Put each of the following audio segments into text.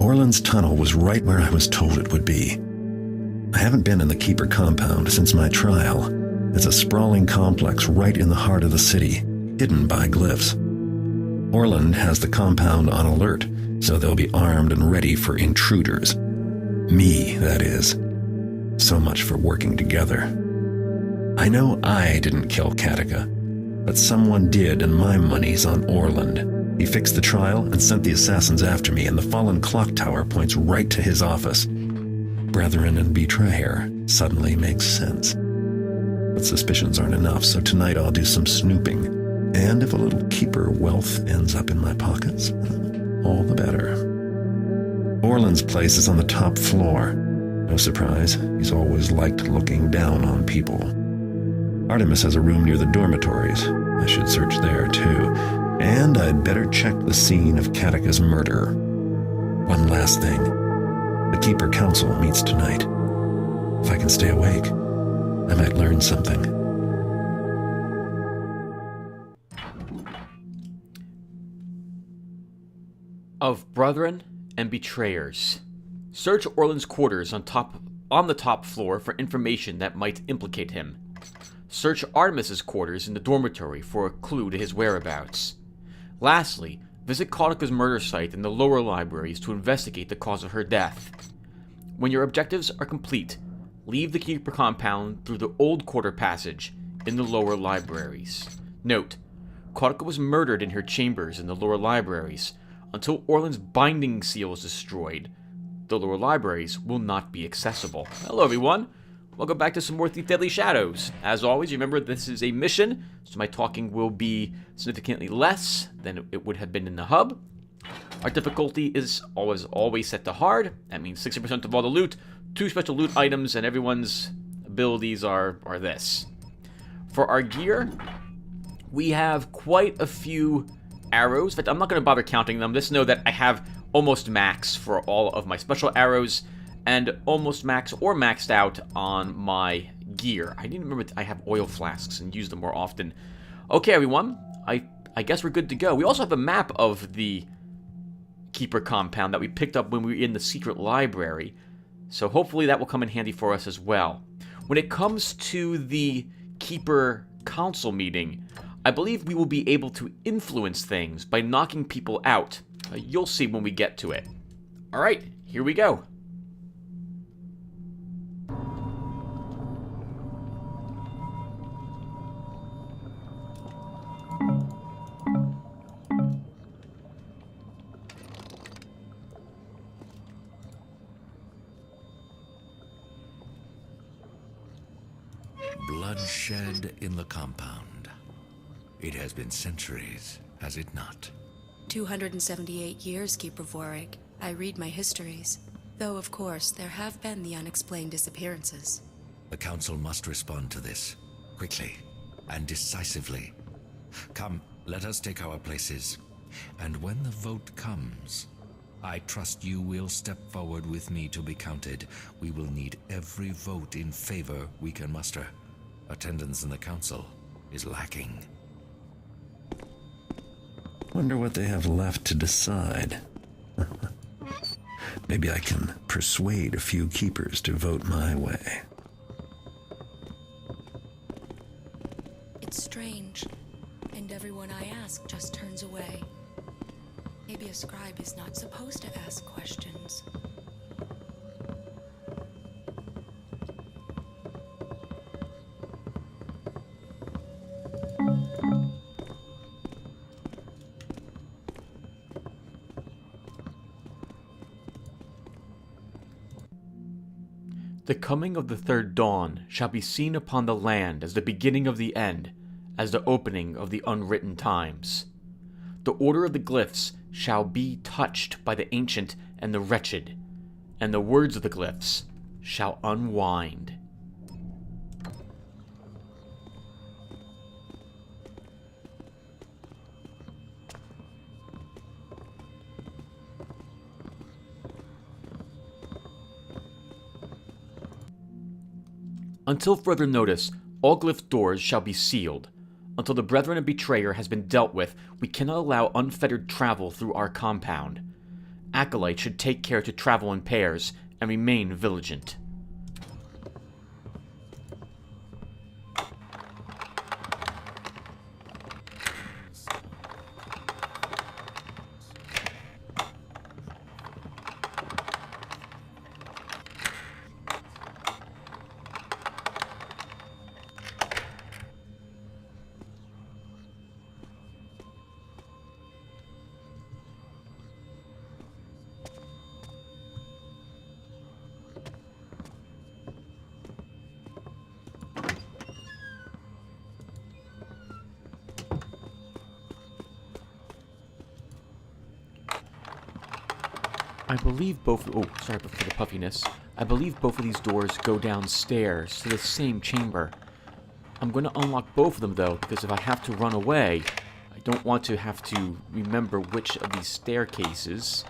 Orland's tunnel was right where I was told it would be. I haven't been in the Keeper compound since my trial. It's a sprawling complex right in the heart of the city, hidden by glyphs. Orland has the compound on alert, so they'll be armed and ready for intruders. Me, that is. So much for working together. I know I didn't kill Katika, but someone did, and my money's on Orland. He fixed the trial and sent the assassins after me, and the fallen clock tower points right to his office. Brethren and betrayer suddenly makes sense. But suspicions aren't enough, so tonight I'll do some snooping. And if a little Keeper wealth ends up in my pockets, all the better. Orland's place is on the top floor. No surprise, he's always liked looking down on people. Artemis has a room near the dormitories. I should search there, too. And I'd better check the scene of Katika's murder. One last thing. The Keeper Council meets tonight. If I can stay awake, I might learn something. Of brethren and betrayers. Search Orland's quarters on the top floor for information that might implicate him. Search Artemis's quarters in the dormitory for a clue to his whereabouts. Lastly, visit Katika's murder site in the lower libraries to investigate the cause of her death. When your objectives are complete, leave the Keeper compound through the old quarter passage in the lower libraries. Note, Katika was murdered in her chambers in the lower libraries. Until Orland's binding seal is destroyed, the lower libraries will not be accessible. Hello everyone, welcome back to some more Thief Deadly Shadows. As always, remember this is a mission, so my talking will be significantly less than it would have been in the hub. Our difficulty is always set to hard. That means 60% of all the loot, 2 special loot items, and everyone's abilities are this. For our gear, we have quite a few arrows. In fact, I'm not going to bother counting them. Just know that I have almost max for all of my special arrows and almost max or maxed out on my gear. I need to remember I have oil flasks and use them more often. Okay, everyone. I guess we're good to go. We also have a map of the Keeper compound that we picked up when we were in the secret library. So hopefully that will come in handy for us as well. When it comes to the Keeper Council meeting, I believe we will be able to influence things by knocking people out. You'll see when we get to it. Alright, here we go. Bloodshed in the compound. It has been centuries, has it not? 278 years, Keeper Vorik. I read my histories. Though, of course, there have been the unexplained disappearances. The Council must respond to this, quickly and decisively. Come, let us take our places. And when the vote comes, I trust you will step forward with me to be counted. We will need every vote in favor we can muster. Attendance in the Council is lacking. Wonder what they have left to decide. Maybe I can persuade a few keepers to vote my way. It's strange, and everyone I ask just turns away. Maybe a scribe is not supposed to ask questions. The coming of the third dawn shall be seen upon the land as the beginning of the end, as the opening of the unwritten times. The order of the glyphs shall be touched by the ancient and the wretched, and the words of the glyphs shall unwind. Until further notice, all glyph doors shall be sealed. Until the Brethren and Betrayer has been dealt with, we cannot allow unfettered travel through our compound. Acolytes should take care to travel in pairs and remain vigilant. I believe both... Oh, sorry for the puffiness. I believe both of these doors go downstairs to the same chamber. I'm going to unlock both of them, though, because if I have to run away, I don't want to have to remember which of these staircases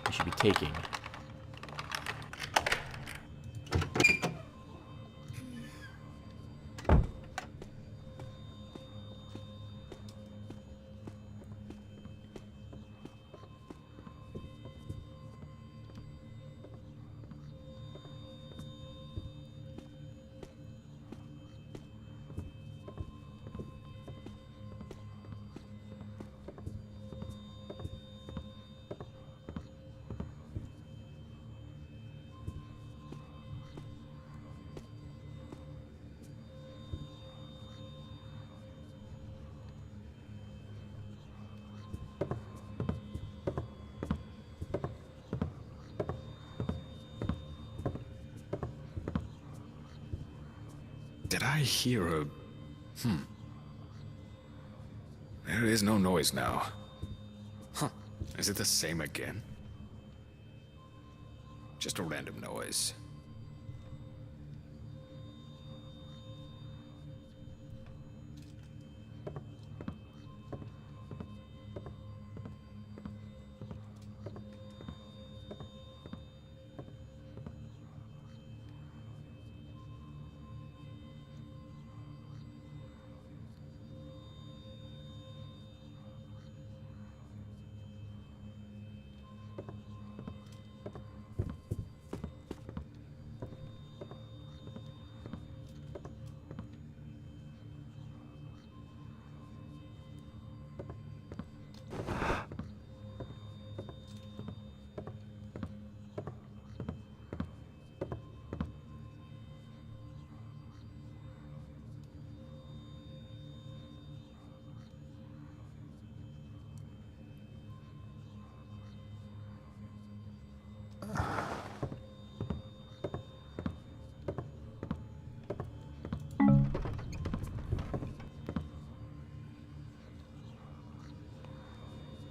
I should be taking. Did I hear a... There is no noise now. Huh. Is it the same again? Just a random noise.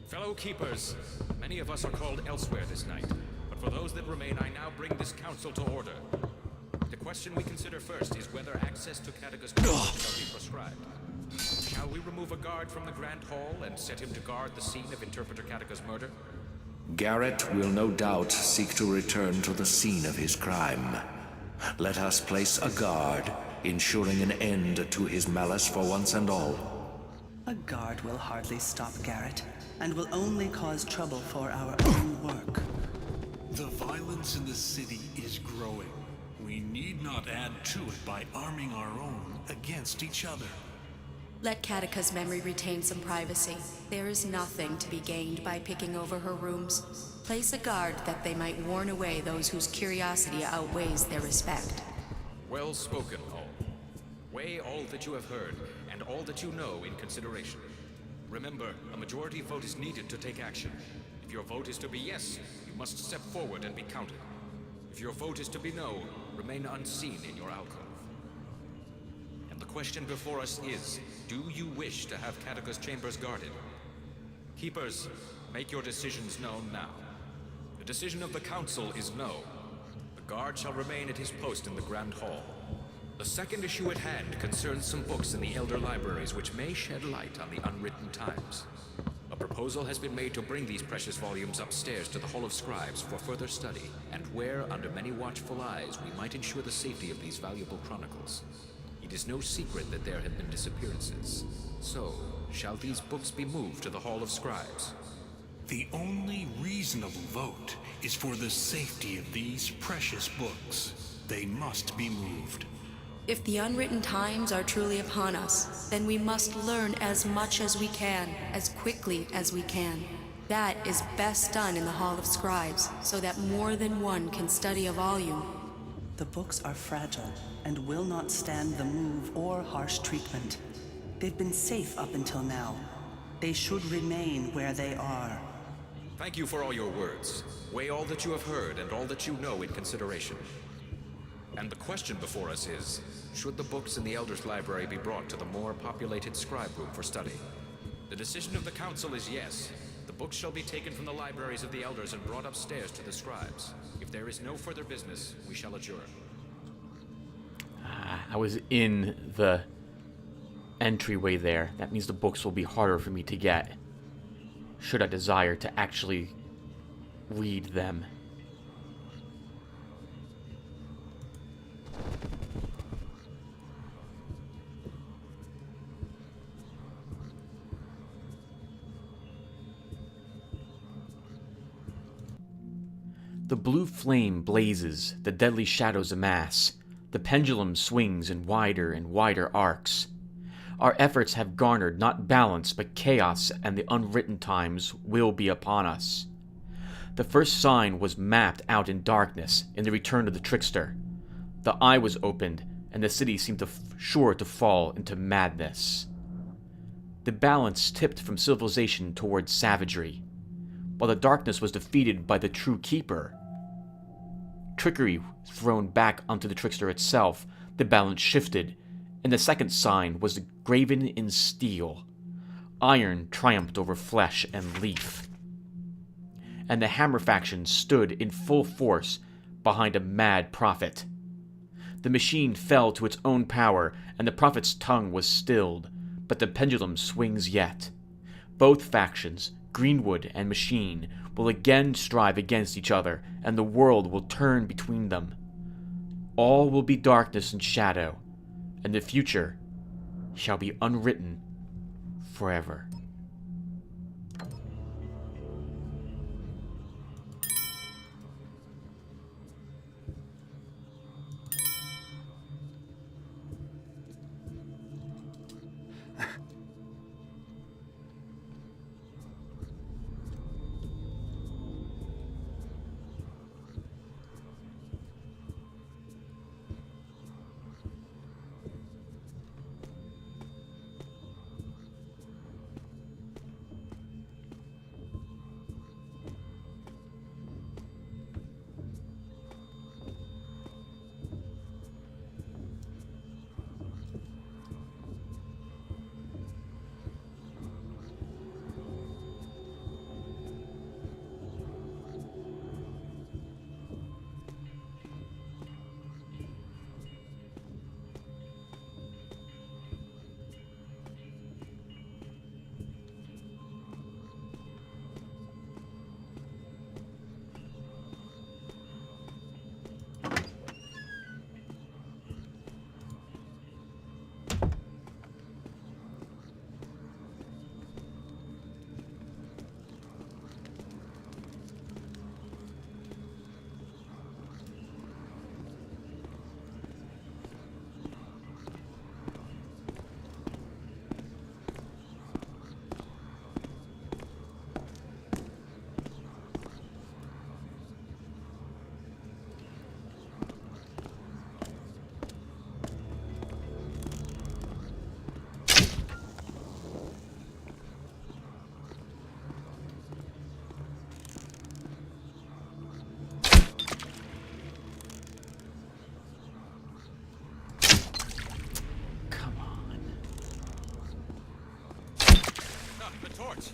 Fellow keepers, many of us are called elsewhere this night, but for those that remain, I now bring this council to order. The question we consider first is whether access to Catechus shall be prescribed. Shall we remove a guard from the Grand Hall and set him to guard the scene of Interpreter Catechus' murder? Garret will no doubt seek to return to the scene of his crime. Let us place a guard, ensuring an end to his malice for once and all. A guard will hardly stop Garret, and will only cause trouble for our own work. The violence in the city is growing. We need not add to it by arming our own against each other. Let Catechus' memory retain some privacy. There is nothing to be gained by picking over her rooms. Place a guard that they might warn away those whose curiosity outweighs their respect. Well spoken, all. Weigh all that you have heard, and all that you know in consideration. Remember, a majority vote is needed to take action. If your vote is to be yes, you must step forward and be counted. If your vote is to be no, remain unseen in your alcove. And the question before us is, do you wish to have Catechus' chambers guarded? Keepers, make your decisions known now. The decision of the Council is no. The guard shall remain at his post in the Grand Hall. The second issue at hand concerns some books in the Elder Libraries which may shed light on the unwritten times. A proposal has been made to bring these precious volumes upstairs to the Hall of Scribes for further study, and where, under many watchful eyes, we might ensure the safety of these valuable chronicles. It is no secret that there have been disappearances. So, shall these books be moved to the Hall of Scribes? The only reasonable vote is for the safety of these precious books. They must be moved. If the unwritten times are truly upon us, then we must learn as much as we can, as quickly as we can. That is best done in the Hall of Scribes, so that more than one can study a volume. The books are fragile and will not stand the move or harsh treatment. They've been safe up until now. They should remain where they are. Thank you for all your words. Weigh all that you have heard and all that you know in consideration. And the question before us is, should the books in the Elder's Library be brought to the more populated scribe room for study? The decision of the Council is yes. The books shall be taken from the libraries of the Elders and brought upstairs to the scribes. If there is no further business, we shall adjourn. I was in the entryway there. That means the books will be harder for me to get, should I desire to actually read them. The blue flame blazes, the deadly shadows amass, the pendulum swings in wider and wider arcs. Our efforts have garnered not balance but chaos, and the unwritten times will be upon us. The first sign was mapped out in darkness in the return of the trickster. The eye was opened, and the city seemed sure to fall into madness. The balance tipped from civilization towards savagery, while the darkness was defeated by the true keeper. Trickery thrown back onto the trickster itself, the balance shifted, and the second sign was graven in steel. Iron triumphed over flesh and leaf. And the Hammer faction stood in full force behind a mad prophet. The machine fell to its own power, and the prophet's tongue was stilled, but the pendulum swings yet. Both factions, Greenwood and Machine, will again strive against each other, and the world will turn between them. All will be darkness and shadow, and the future shall be unwritten forever. The torch!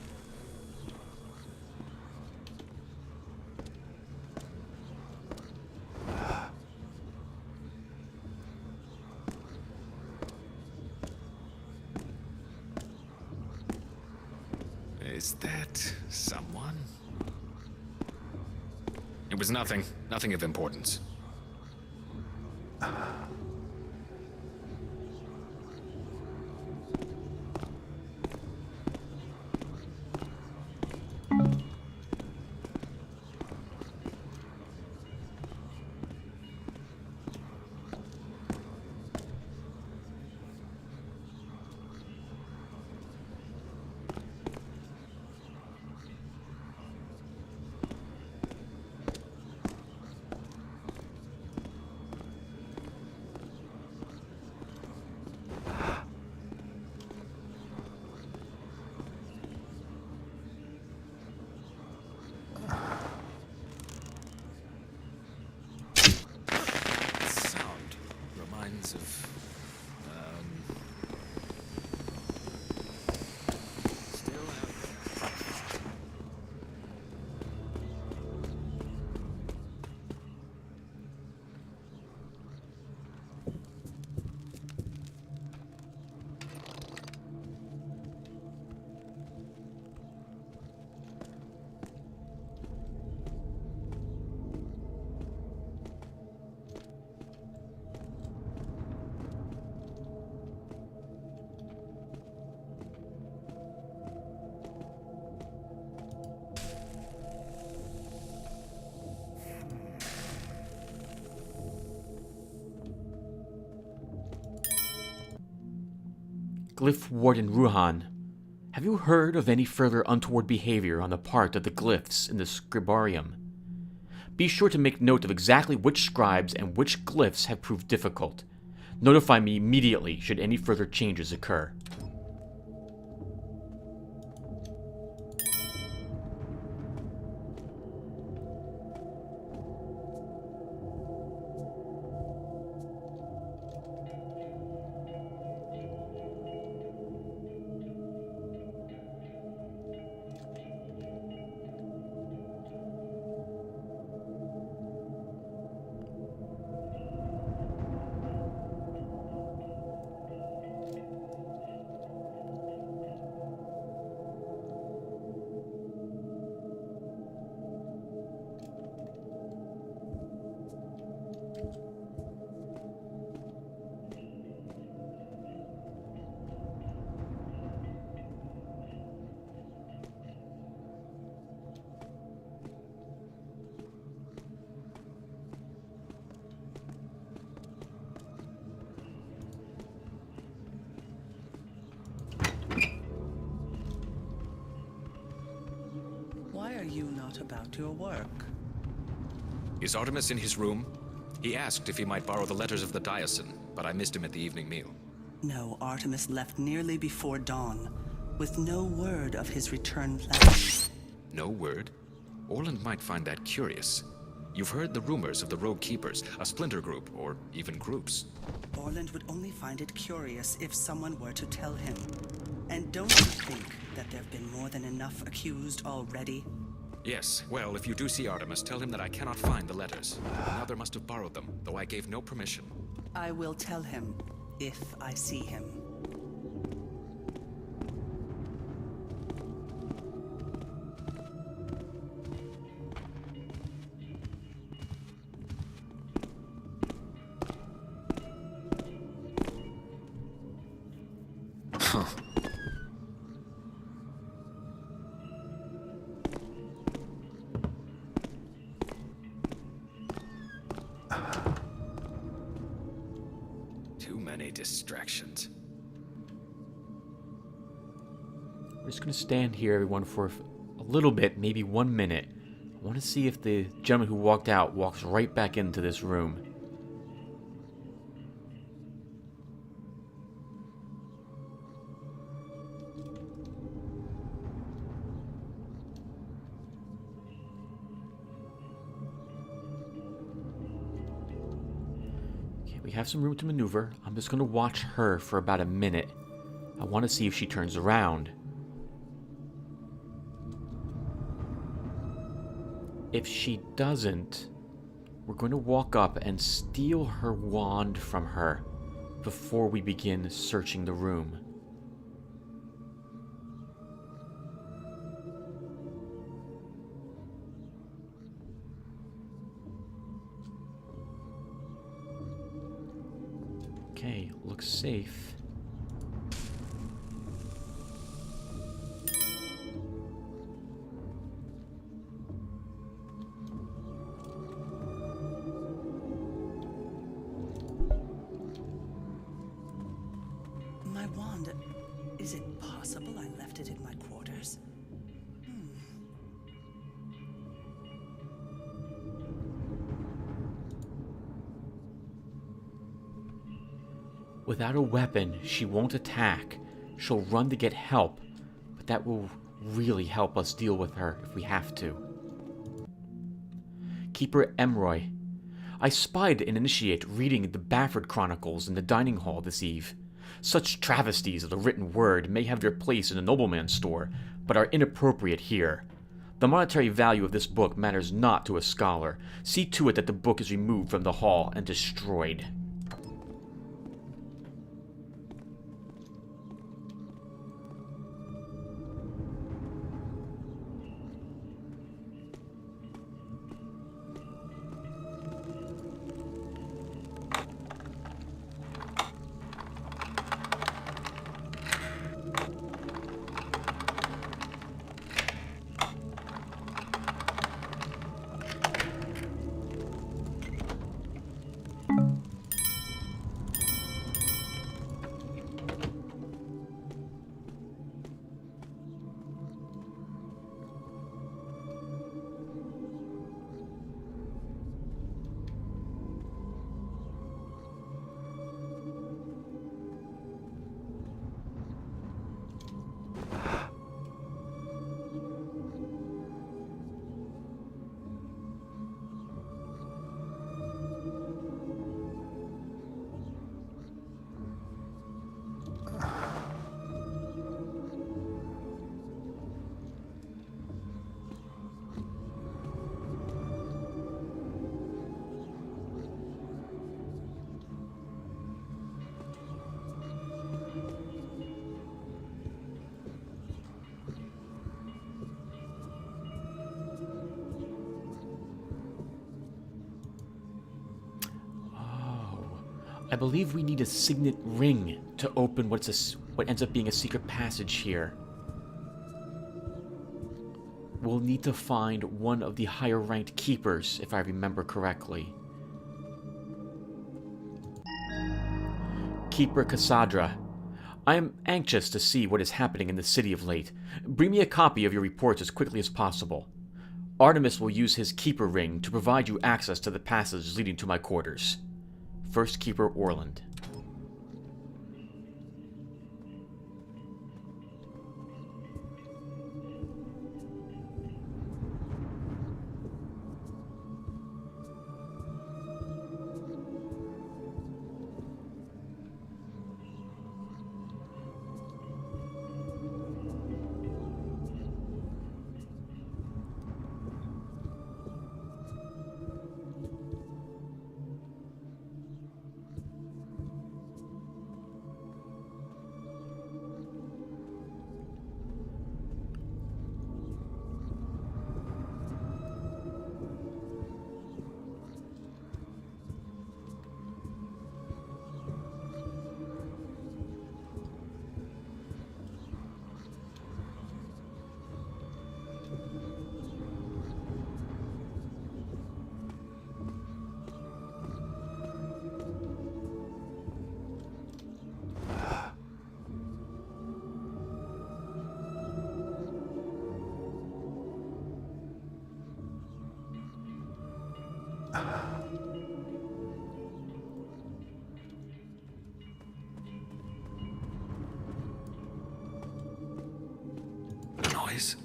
Is that someone? It was nothing. Nothing of importance. Glyph Warden Ruhan, have you heard of any further untoward behavior on the part of the glyphs in the scribarium? Be sure to make note of exactly which scribes and which glyphs have proved difficult. Notify me immediately should any further changes occur. Why are you not about your work? Is Artemis in his room? He asked if he might borrow the letters of the Diocese, but I missed him at the evening meal. No, Artemis left nearly before dawn, with no word of his return plans. No word? Orland might find that curious. You've heard the rumors of the Rogue Keepers, a splinter group, or even groups. Orland would only find it curious if someone were to tell him. And don't you think that there have been more than enough accused already? Yes, well, if you do see Artemis, tell him that I cannot find the letters. Another must have borrowed them, though I gave no permission. I will tell him, if I see him. Too many distractions. We're just going to stand here, everyone, for a little bit, maybe 1 minute. I want to see if the gentleman who walked out walks right back into this room. Okay, we have some room to maneuver. I'm just going to watch her for about a minute. I want to see if she turns around. If she doesn't, we're going to walk up and steal her wand from her before we begin searching the room. Okay, looks safe. My wand. Is it possible I left it in my quarters? Without a weapon, she won't attack. She'll run to get help, but that will really help us deal with her if we have to. Keeper Emroy. I spied an initiate reading the Bafford Chronicles in the dining hall this eve. Such travesties of the written word may have their place in a nobleman's store, but are inappropriate here. The monetary value of this book matters not to a scholar. See to it that the book is removed from the hall and destroyed. I believe we need a signet ring to open what ends up being a secret passage here. We'll need to find one of the higher ranked keepers, if I remember correctly. Keeper Cassandra, I am anxious to see what is happening in the city of late. Bring me a copy of your reports as quickly as possible. Artemis will use his keeper ring to provide you access to the passage leading to my quarters. First Keeper Orland. Noise?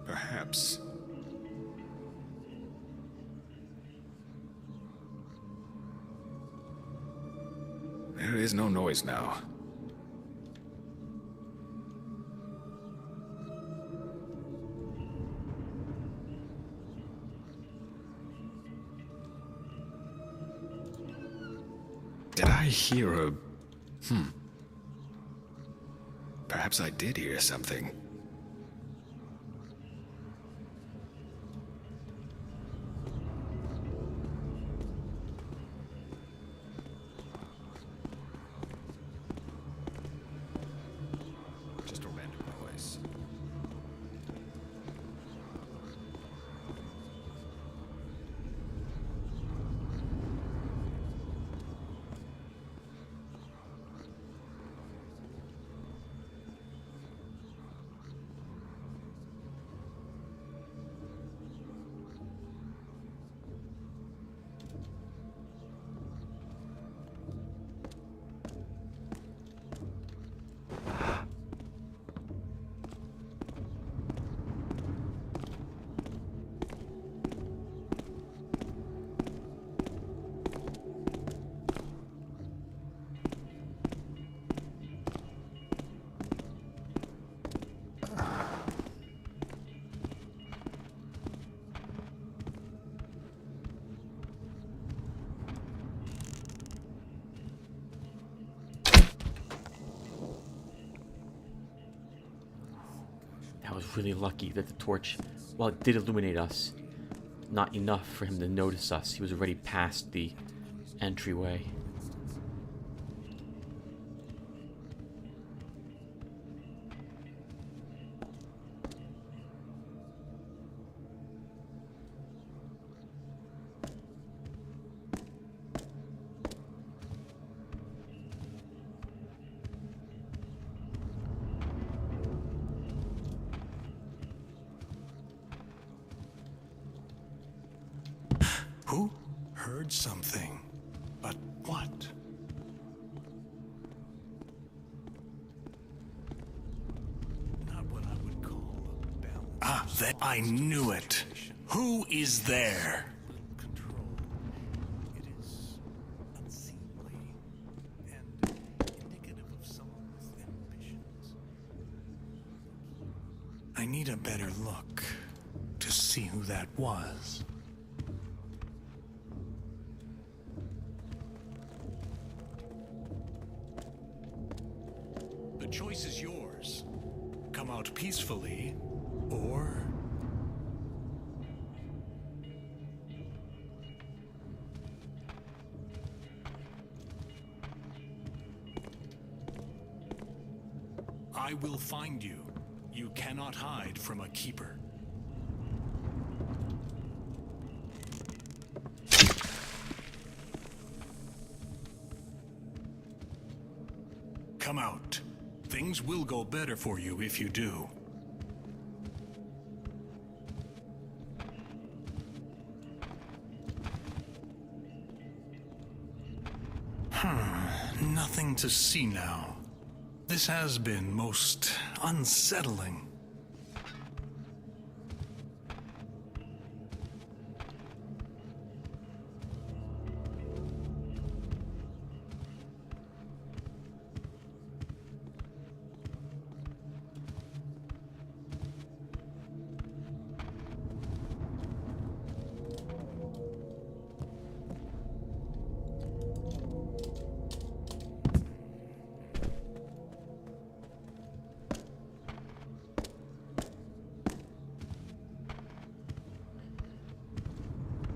Perhaps. There is no noise now. Did I hear a... Perhaps I did hear something. Just a random noise. I was really lucky that the torch, while it did illuminate us, not enough for him to notice us. He was already past the entryway. Who heard something? But what? Not what I would call a balance. Ah, I knew it. Who is there? Control. It is unseemly and indicative of someone with ambitions. I need a better look to see who that was. The choice is yours. Come out peacefully, or... I will find you. You cannot hide from a keeper. Come out. Things will go better for you if you do. Nothing to see now. This has been most unsettling.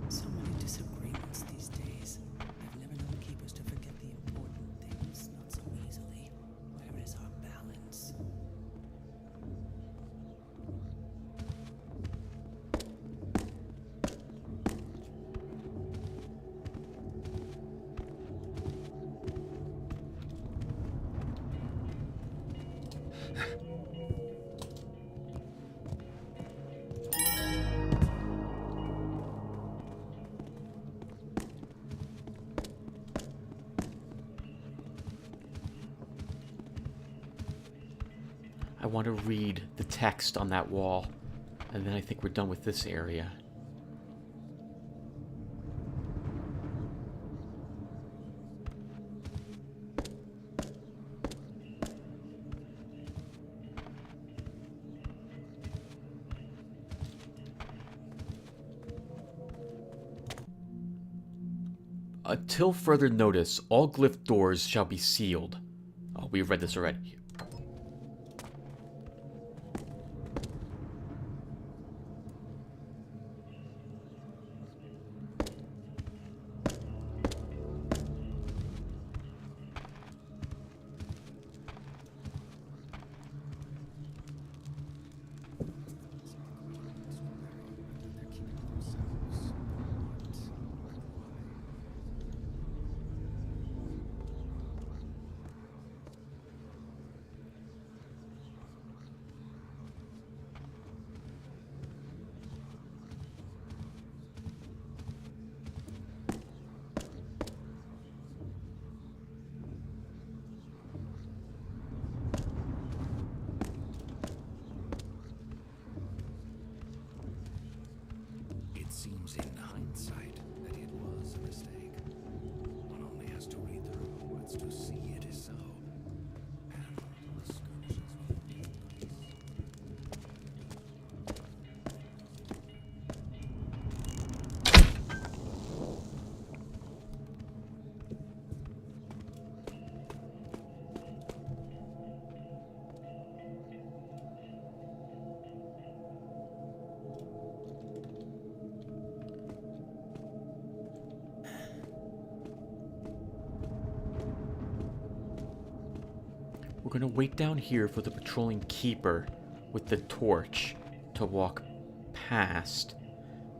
So many disagreements these days. I've never known keepers to forget the important things not so easily. Where is our balance? I want to read the text on that wall, and then I think we're done with this area. Until further notice, all glyph doors shall be sealed. Oh, we've read this already. It seems in hindsight that it was a mistake. One only has to read the reports to see it is so. And the skirmishes will take place. We're gonna wait down here for the patrolling keeper with the torch to walk past,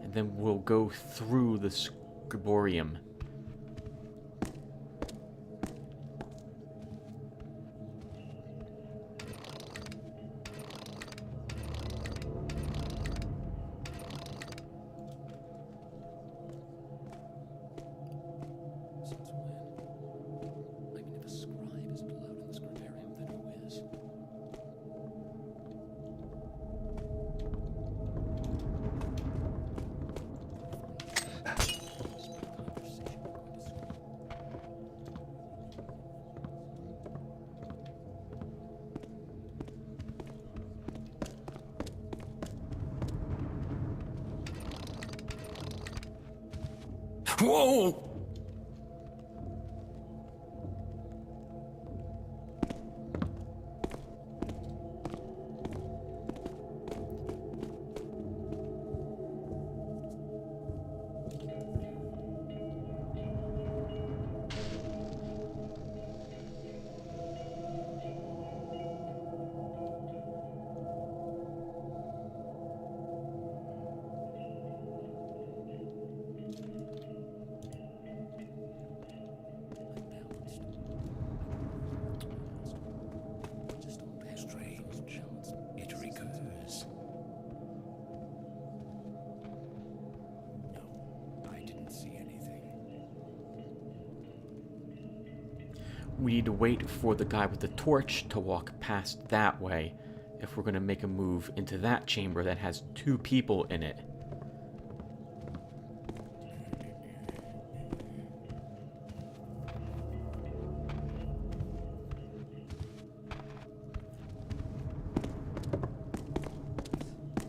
and then we'll go through the scriborium. Since when? I mean, if a scribe isn't allowed in the scribarium, then who is? Whoa! see anything. We need to wait for the guy with the torch to walk past that way if we're going to make a move into that chamber that has 2 people in it.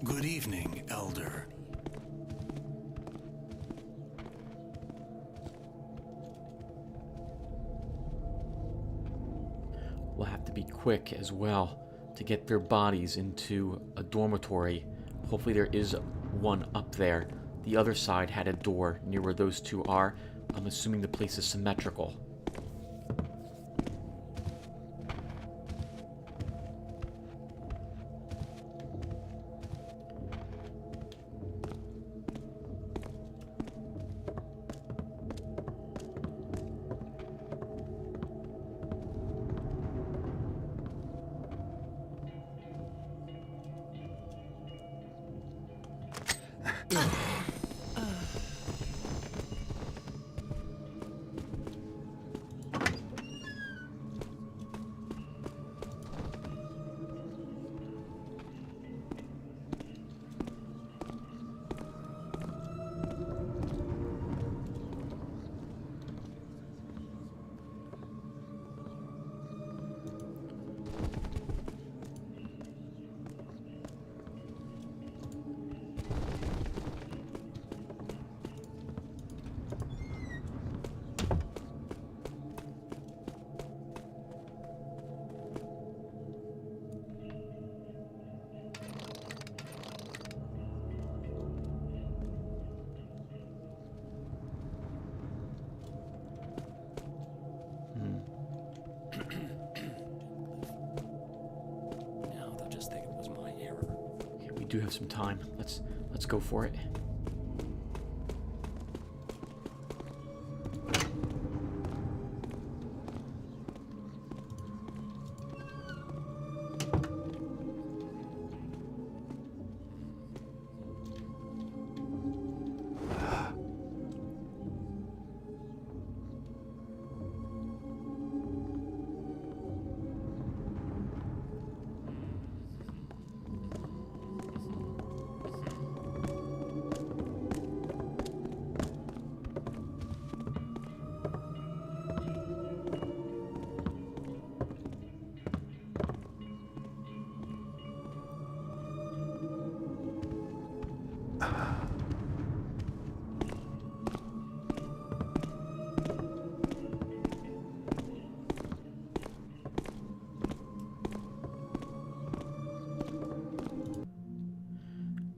Good evening, Elder. We'll have to be quick as well to get their bodies into a dormitory. Hopefully there is one up there. The other side had a door near where those 2 are. I'm assuming the place is symmetrical. Now they'll just think it was my error. We do have some time. Let's go for it.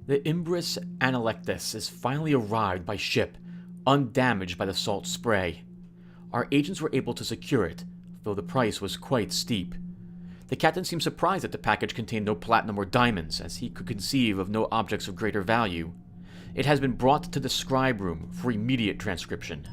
The Imbris Analectus is finally arrived by ship, undamaged by the salt spray. Our agents were able to secure it, though the price was quite steep. The captain seemed surprised that the package contained no platinum or diamonds, as he could conceive of no objects of greater value. It has been brought to the scribe room for immediate transcription.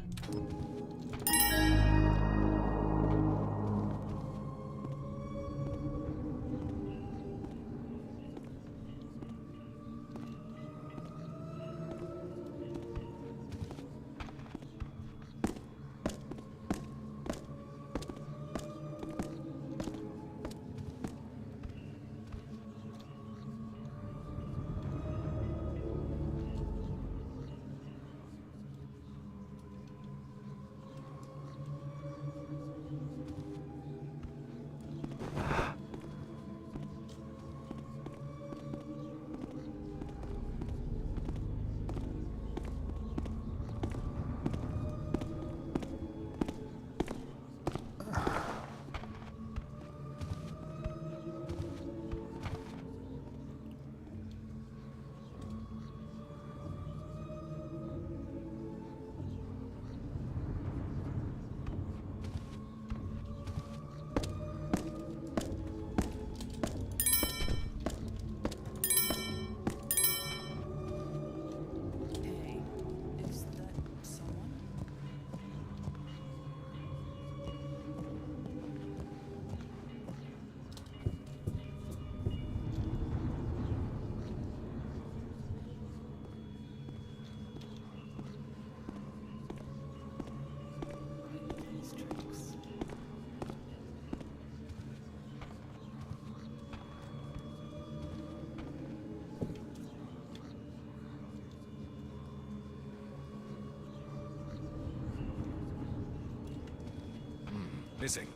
Missing.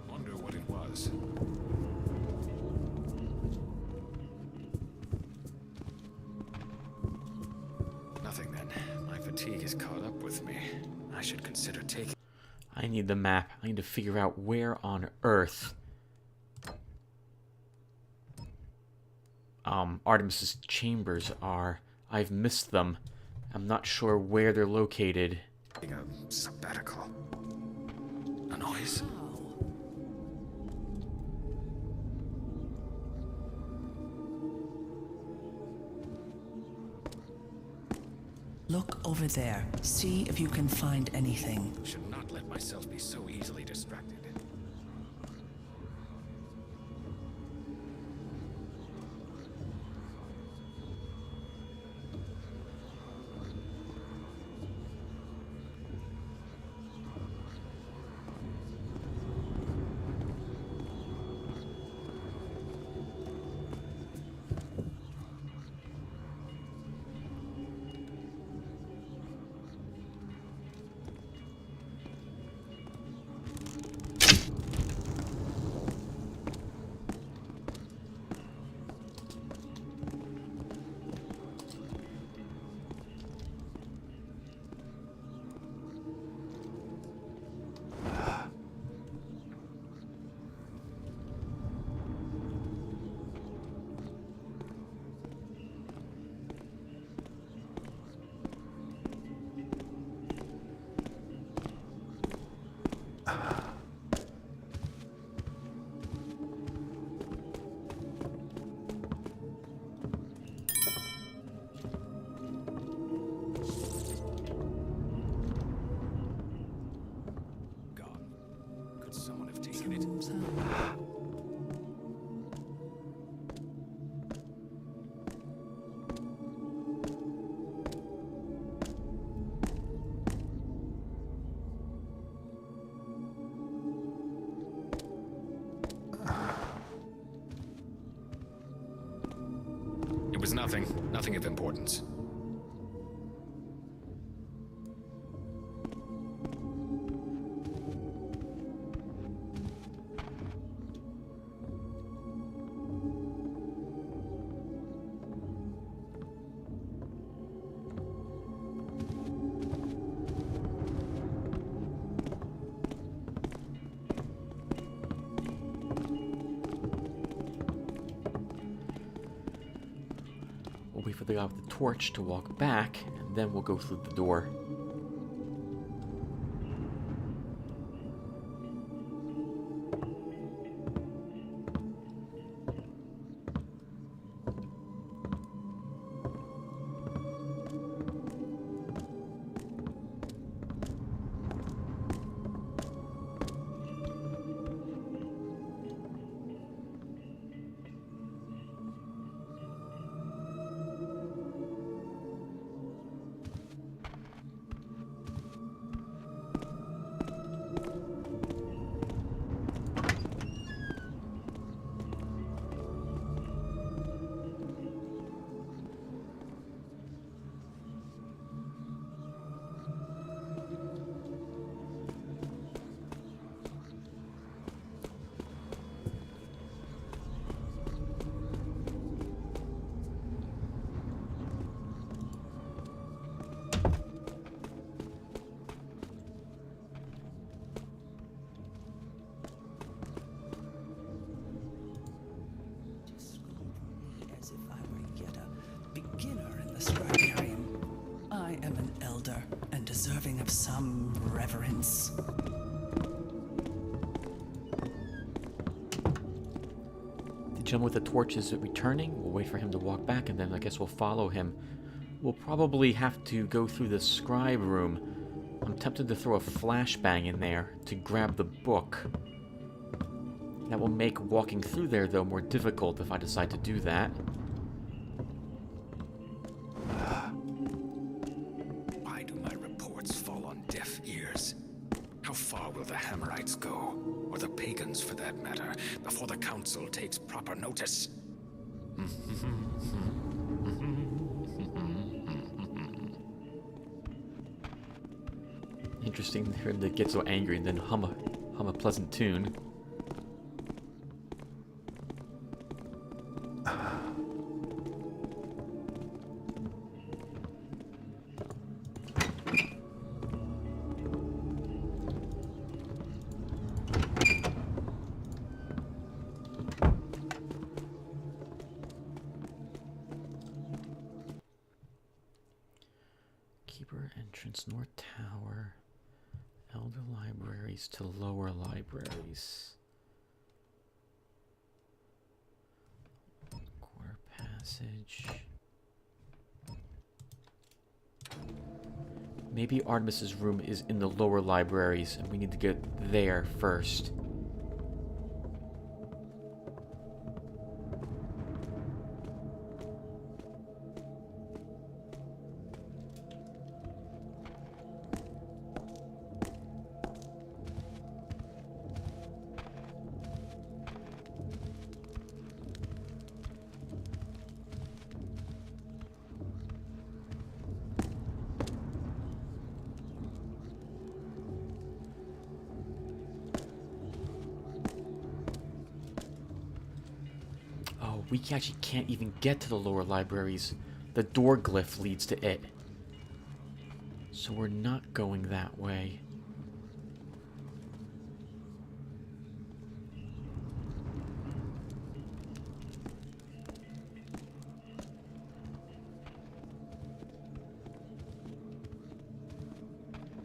Wonder what it was. Nothing then. My fatigue has caught up with me. I should consider taking... I need the map. I need to figure out where on Earth Artemis's chambers are. I've missed them. I'm not sure where they're located. A sabbatical. A noise. Look over there. See if you can find anything. Should not let myself be so easily distracted. It was nothing. Nothing of importance. We'll wait for the guy with the torch to walk back, and then we'll go through the door. I am an elder and deserving of some reverence. The gentleman with the torch is returning. We'll wait for him to walk back, and then I guess we'll follow him. We'll probably have to go through the scribe room. I'm tempted to throw a flashbang in there to grab the book. That will make walking through there, though, more difficult if I decide to do that. will the Hammerites go, or the pagans for that matter, before the Council takes proper notice? Interesting for him to get so angry and then hum a pleasant tune. Keeper entrance, North Tower. Elder libraries to lower libraries. Quarter passage. Maybe Artemis's room is in the lower libraries and we need to get there first. We actually can't even get to the lower libraries. The door glyph leads to it. So we're not going that way.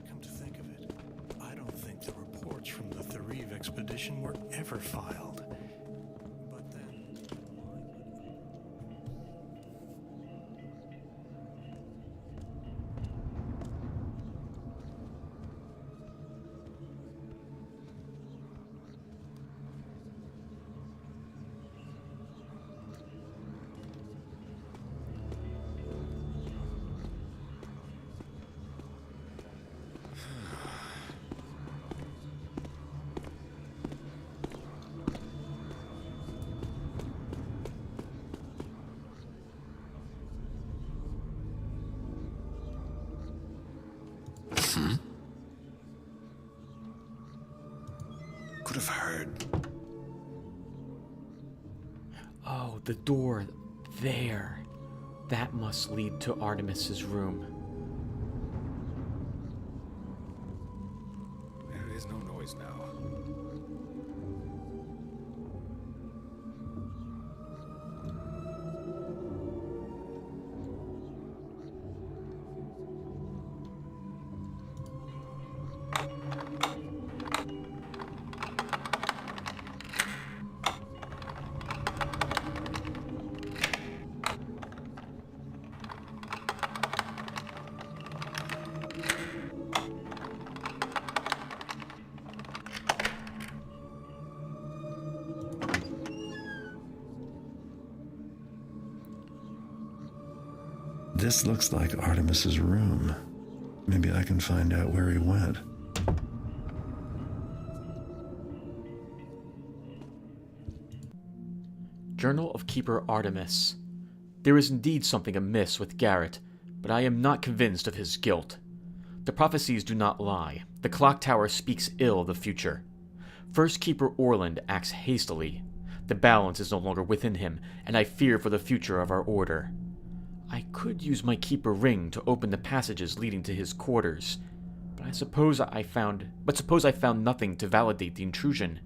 Come to think of it, I don't think the reports from the Thariv expedition were ever filed. But then... Could have heard. Oh, the door there. That must lead to Artemis's room. There is no noise now. This looks like Artemis's room. Maybe I can find out where he went. Journal of Keeper Artemis. There is indeed something amiss with Garret, but I am not convinced of his guilt. The prophecies do not lie. The clock tower speaks ill of the future. First Keeper Orland acts hastily. The balance is no longer within him, and I fear for the future of our order. I could use my Keeper ring to open the passages leading to his quarters, but suppose I found nothing to validate the intrusion.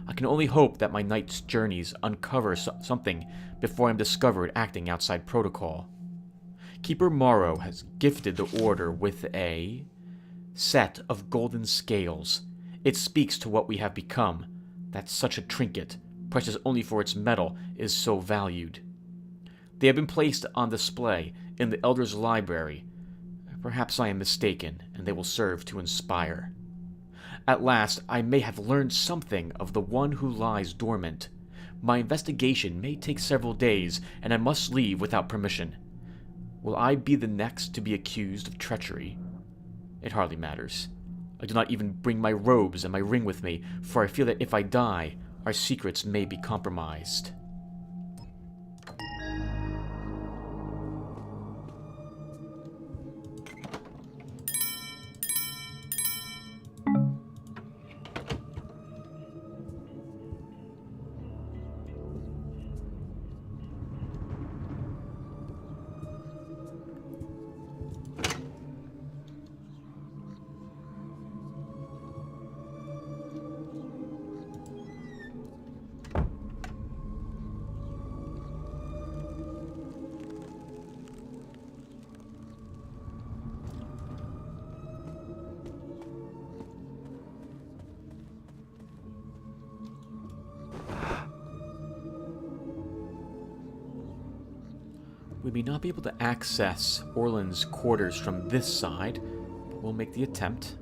I can only hope that my night's journeys uncover something before I'm discovered acting outside protocol. Keeper Morrow has gifted the Order with a set of golden scales. It speaks to what we have become, that such a trinket, precious only for its metal, is so valued. They have been placed on display in the Elder's library. Perhaps I am mistaken, and they will serve to inspire. At last, I may have learned something of the one who lies dormant. My investigation may take several days, and I must leave without permission. Will I be the next to be accused of treachery? It hardly matters. I do not even bring my robes and my ring with me, for I feel that if I die, our secrets may be compromised. We may not be able to access Orland's quarters from this side, but we'll make the attempt.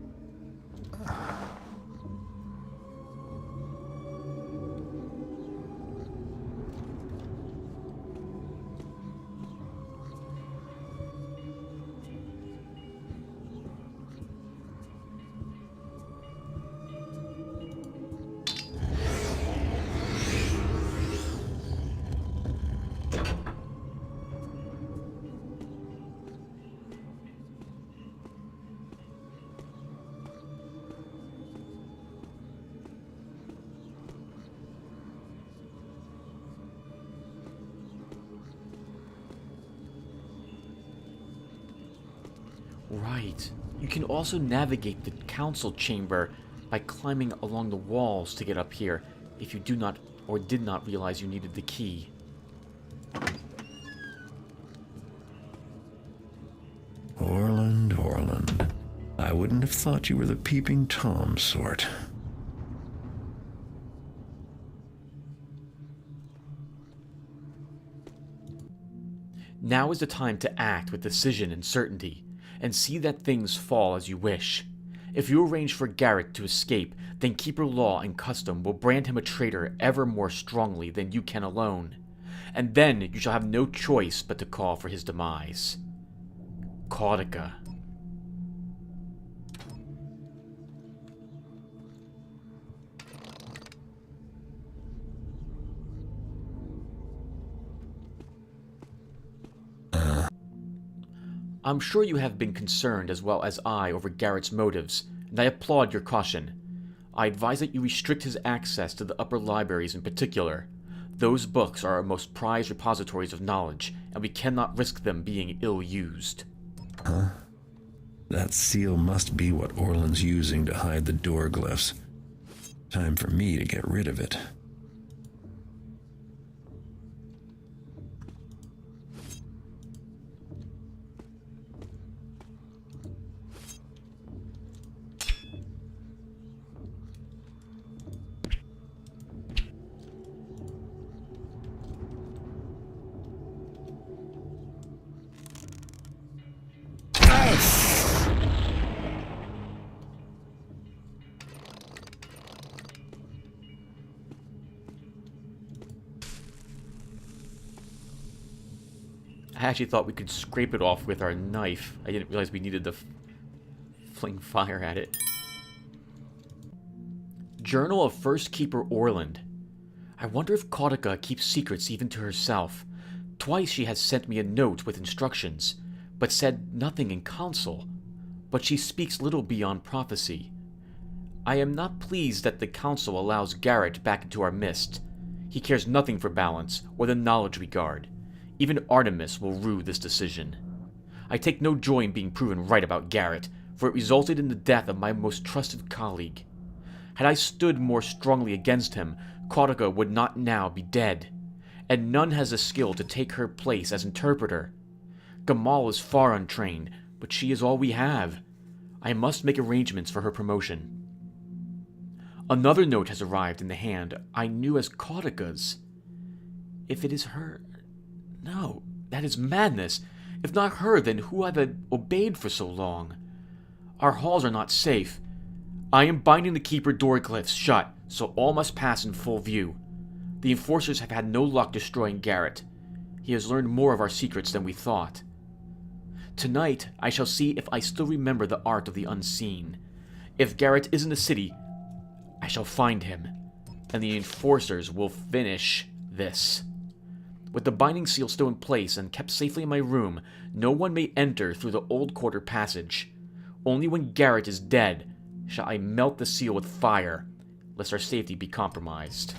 Right. You can also navigate the council chamber by climbing along the walls to get up here, if you do not or did not realize you needed the key. Orland. I wouldn't have thought you were the peeping Tom sort. Now is the time to act with decision and certainty, and see that things fall as you wish. If you arrange for Garret to escape, then Keeper Law and Custom will brand him a traitor ever more strongly than you can alone, and then you shall have no choice but to call for his demise. Caudica. I'm sure you have been concerned as well as I over Garret's motives, and I applaud your caution. I advise that you restrict his access to the upper libraries in particular. Those books are our most prized repositories of knowledge, and we cannot risk them being ill-used. Huh? That seal must be what Orland's using to hide the door glyphs. Time for me to get rid of it. I actually thought we could scrape it off with our knife. I didn't realize we needed to fling fire at it. Journal of First Keeper Orland. I wonder if Caudica keeps secrets even to herself. Twice she has sent me a note with instructions, but said nothing in council. But she speaks little beyond prophecy. I am not pleased that the council allows Garret back into our midst. He cares nothing for balance, or the knowledge we guard. Even Artemis will rue this decision. I take no joy in being proven right about Garret, for it resulted in the death of my most trusted colleague. Had I stood more strongly against him, Caudica would not now be dead, and none has the skill to take her place as interpreter. Gamal is far untrained, but she is all we have. I must make arrangements for her promotion. Another note has arrived in the hand I knew as Caudica's. If it is her... No, that is madness. If not her, then who have I obeyed for so long? Our halls are not safe. I am binding the Keeper door glyphs shut, so all must pass in full view. The enforcers have had no luck destroying Garret. He has learned more of our secrets than we thought. Tonight, I shall see if I still remember the art of the unseen. If Garret is in the city, I shall find him, and the enforcers will finish this. With the binding seal still in place and kept safely in my room, no one may enter through the old quarter passage. Only when Garret is dead shall I melt the seal with fire, lest our safety be compromised.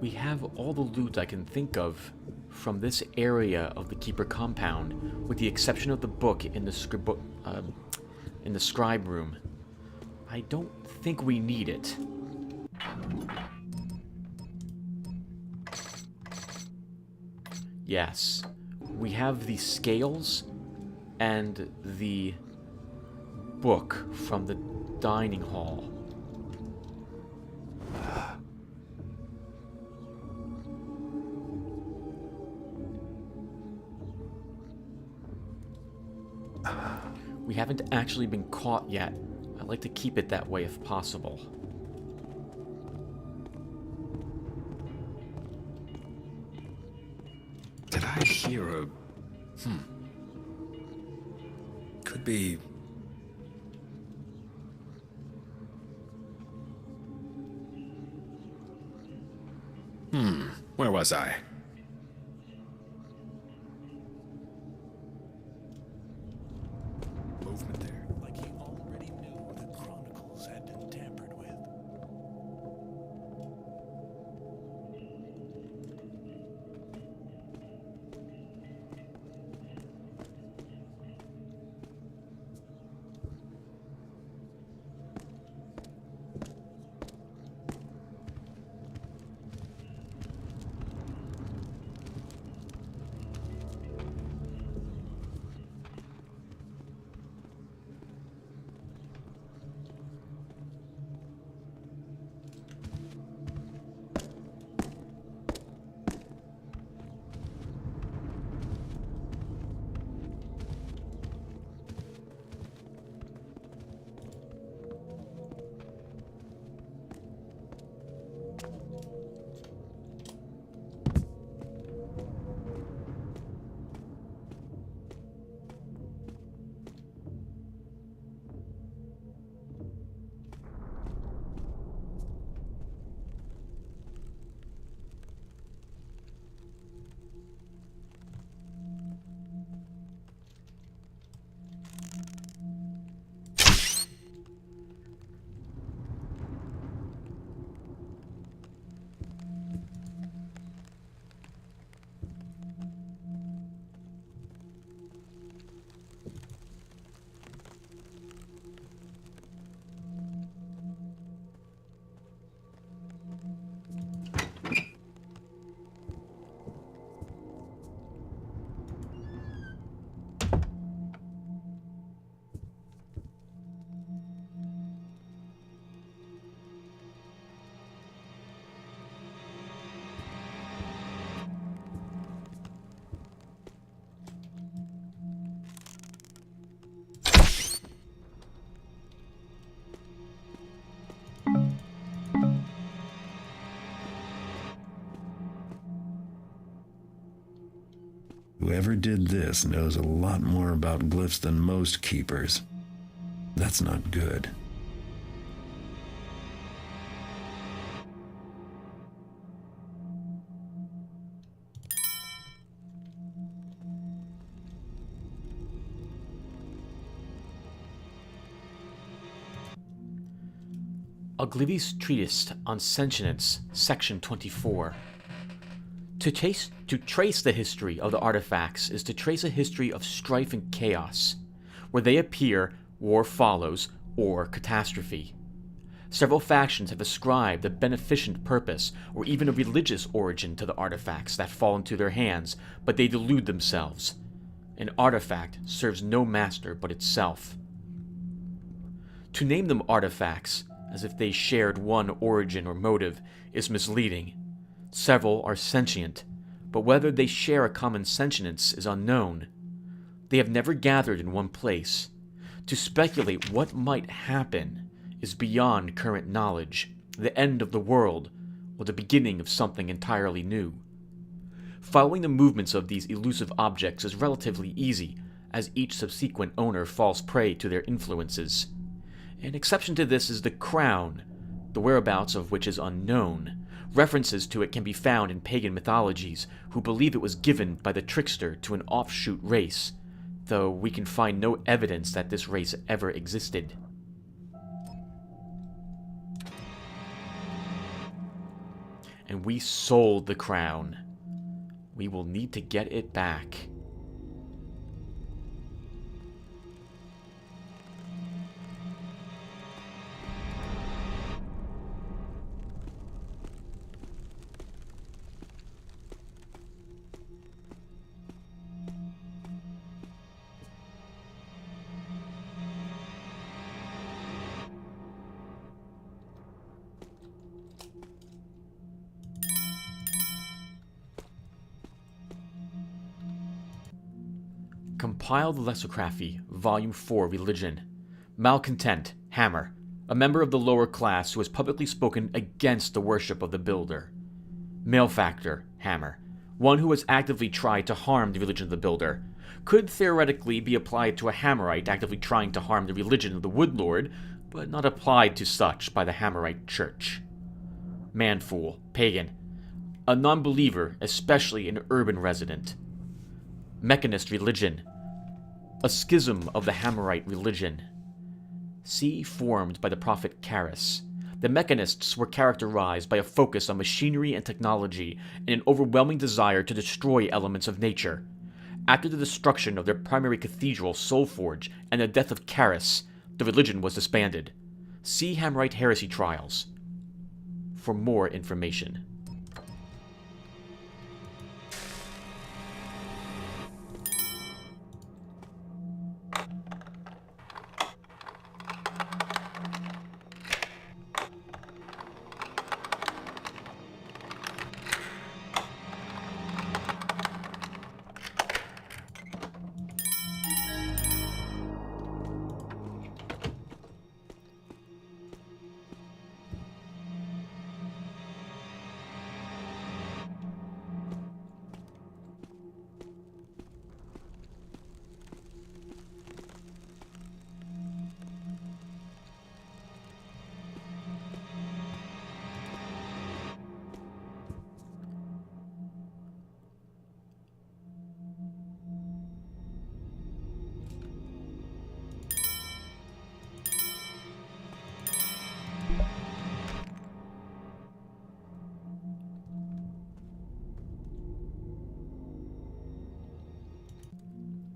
We have all the loot I can think of from this area of the Keeper compound, with the exception of the book in the scribe room. I don't think we need it. Yes, we have the scales and the book from the dining hall. We haven't actually been caught yet. I'd like to keep it that way if possible. Did I hear a... Could be... Where was I? Movement there. Like he already knew the chronicles had been tampered with. Whoever did this knows a lot more about glyphs than most keepers. That's not good. Oglivie's Treatise on Sentience, Section 24. To trace the history of the artifacts is to trace a history of strife and chaos. Where they appear, war follows, or catastrophe. Several factions have ascribed a beneficent purpose or even a religious origin to the artifacts that fall into their hands, but they delude themselves. An artifact serves no master but itself. To name them artifacts, as if they shared one origin or motive, is misleading. Several are sentient, but whether they share a common sentience is unknown. They have never gathered in one place. To speculate what might happen is beyond current knowledge, the end of the world, or the beginning of something entirely new. Following the movements of these elusive objects is relatively easy, as each subsequent owner falls prey to their influences. An exception to this is the crown, the whereabouts of which is unknown. References to it can be found in pagan mythologies, who believe it was given by the trickster to an offshoot race, though we can find no evidence that this race ever existed. And we sold the crown. We will need to get it back. Compile the Lexicography, Volume 4, Religion. Malcontent, Hammer, a member of the lower class who has publicly spoken against the worship of the Builder. Malefactor, Hammer, one who has actively tried to harm the religion of the Builder. Could theoretically be applied to a Hammerite actively trying to harm the religion of the Woodlord, but not applied to such by the Hammerite Church. Manfool, Pagan, a non-believer, especially an urban resident. Mechanist Religion, a schism of the Hammerite religion. Formed by the prophet Charis. The Mechanists were characterized by a focus on machinery and technology and an overwhelming desire to destroy elements of nature. After the destruction of their primary cathedral, Soulforge, and the death of Charis, the religion was disbanded. See Hammerite Heresy Trials for more information.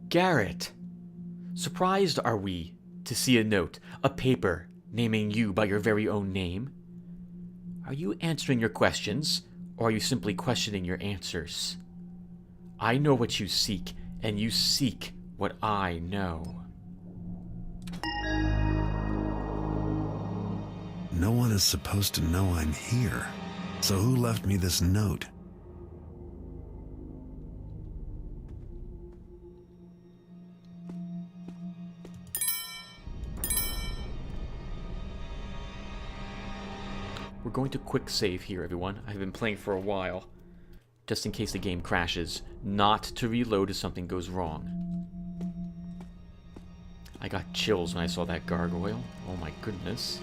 Garret. Surprised are we to see a note, a paper, naming you by your very own name? Are you answering your questions, or are you simply questioning your answers? I know what you seek, and you seek what I know. No one is supposed to know I'm here. So who left me this note? We're going to quick save here, everyone. I've been playing for a while, just in case the game crashes, not to reload if something goes wrong. I got chills when I saw that gargoyle. Oh my goodness.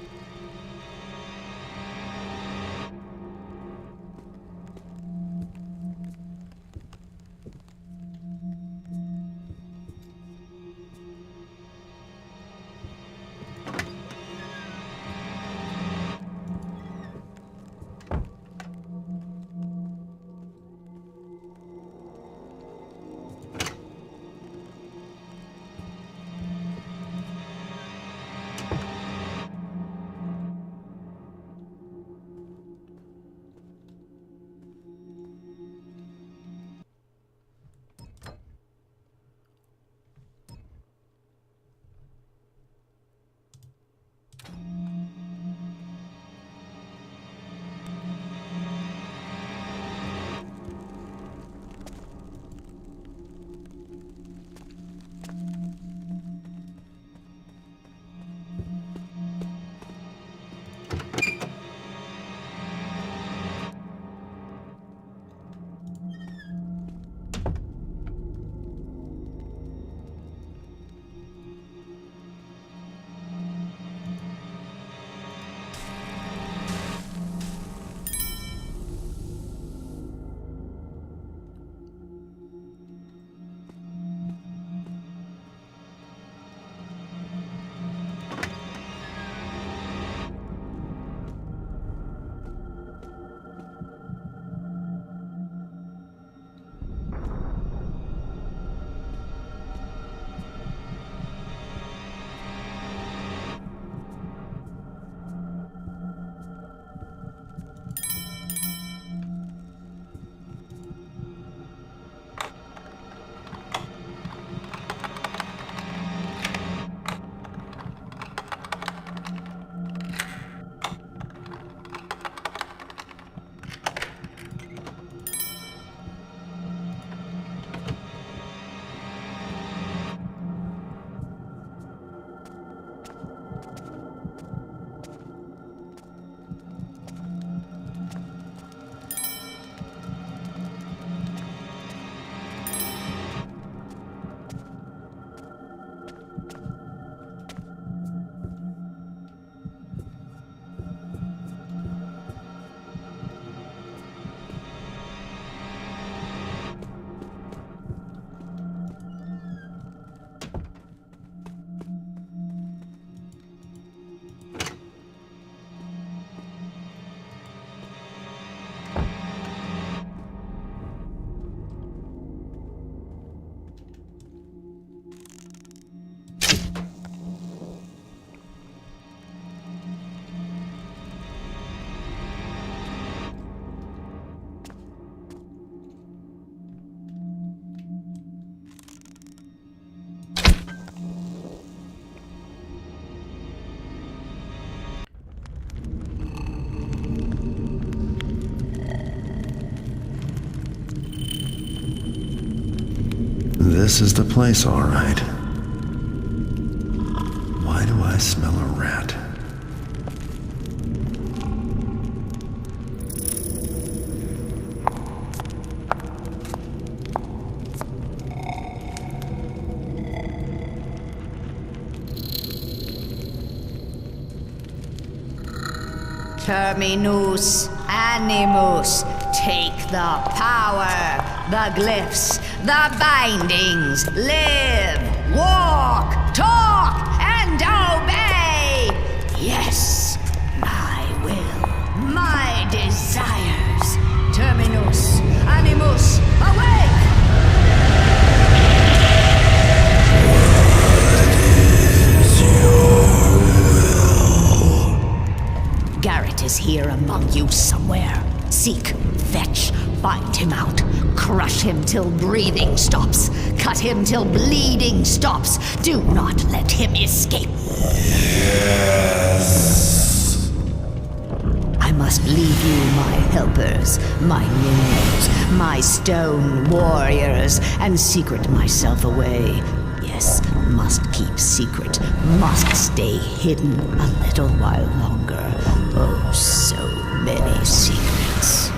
This is the place, all right. Why do I smell a rat? Terminus animus, take the power, the glyphs, the bindings, live, walk, talk, and obey! Yes, my will, my desires. Terminus animus, awake! Garret is here among you somewhere. Seek, fetch, find him out. Crush him till breathing stops. Cut him till bleeding stops. Do not let him escape. Yes. I must leave you my helpers, my minions, my stone warriors, and secret myself away. Yes, must keep secret, must stay hidden a little while longer. Oh, so many secrets.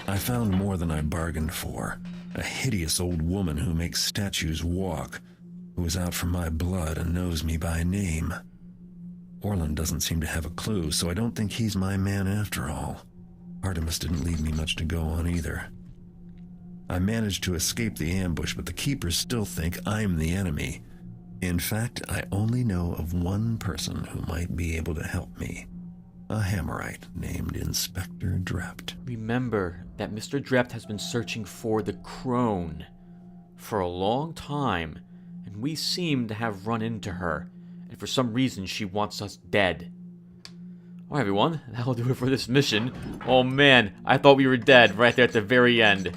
I found more than I bargained for. A hideous old woman who makes statues walk, who is out for my blood and knows me by name. Orland doesn't seem to have a clue, so I don't think he's my man after all. Artemis didn't leave me much to go on either. I managed to escape the ambush, but the Keepers still think I'm the enemy. In fact, I only know of one person who might be able to help me. A Hammerite named Inspector Drept. Remember that Mr. Drept has been searching for the crone for a long time, and we seem to have run into her, and for some reason she wants us dead. Alright everyone, that'll do it for this mission. Oh man, I thought we were dead right there at the very end.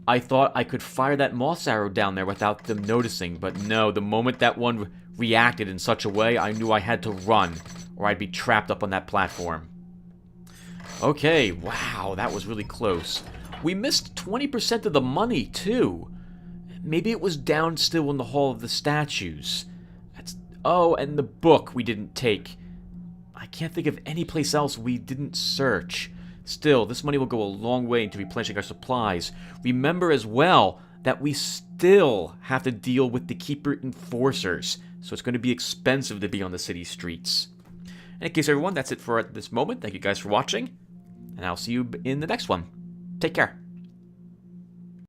I thought I could fire that moss arrow down there without them noticing, but no, the moment that one reacted in such a way, I knew I had to run, or I'd be trapped up on that platform. Okay, wow, that was really close. We missed 20% of the money, too. Maybe it was down still in the Hall of the Statues. Oh, and the book we didn't take. I can't think of any place else we didn't search. Still, this money will go a long way into replenishing our supplies. Remember as well that we still have to deal with the Keeper Enforcers, so it's going to be expensive to be on the city streets. In any case, everyone, that's it for this moment. Thank you guys for watching, and I'll see you in the next one. Take care.